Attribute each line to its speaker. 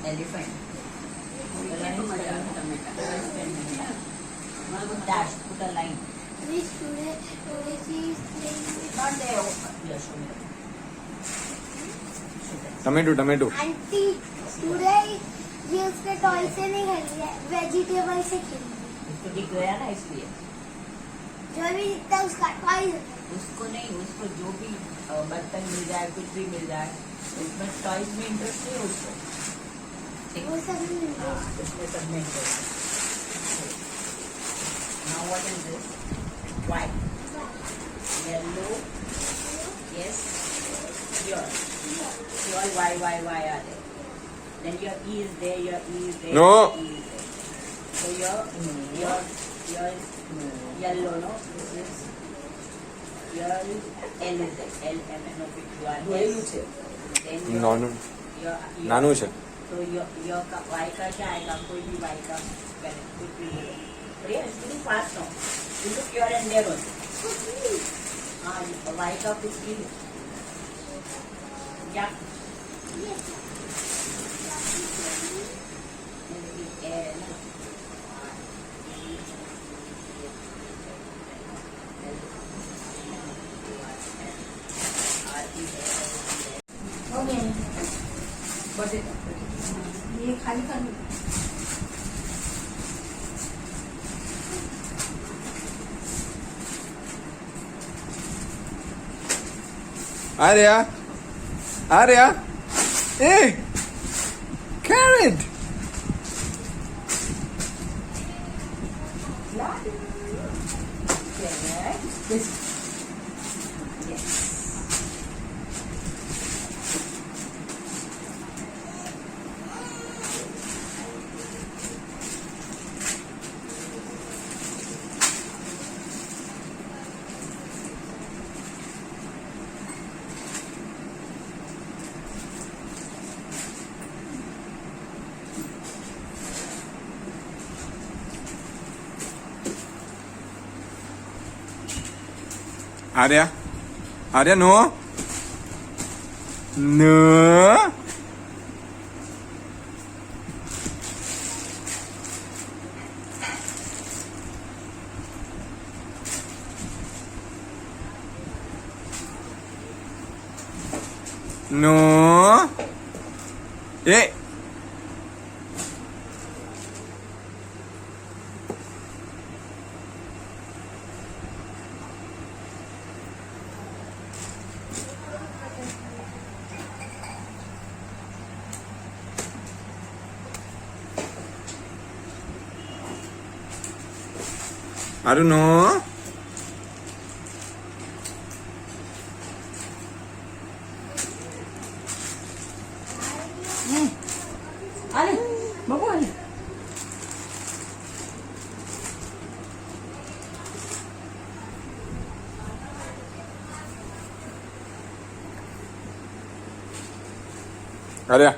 Speaker 1: Elephant. Dash. Put a line.
Speaker 2: Which today she is playing with.
Speaker 1: Not there. Yeah, show me.
Speaker 3: Tomato
Speaker 2: aunty today ये उसके toy से नहीं खेल रही है, वेजिटेबल से खेल रही है।
Speaker 1: उसको दिख गया ना इसलिए।
Speaker 2: जो भी दिखता है उसका टॉय।
Speaker 1: उसको नहीं, उसको जो भी बर्तन मिल जाए, कुछ भी मिल जाए, उसमें टॉयज में इंटरेस्ट है उसको।
Speaker 2: वो सब नहीं मिलता।
Speaker 1: हाँ, उसमें सब में इंटरेस्ट है। Now what is this? White, yellow, yes, yours. Your why are there? Then your E is there, your E is there.
Speaker 3: No.
Speaker 1: E is there. So your yellow, no? This is your L is there. L M N O P Q R S. Then
Speaker 3: नानू છે
Speaker 1: तो your y का क्या आएगा? कोई भी y का correct कुछ भी बोलो। But yeah, it's very fast now. You look here and there also. हाँ, y का कुछ भी क्या?
Speaker 2: ये खाली कर लो।
Speaker 3: आर्या ए कैरेट आर्या नो नो ए अरुण
Speaker 1: अरे बाबू अरे
Speaker 3: आर्या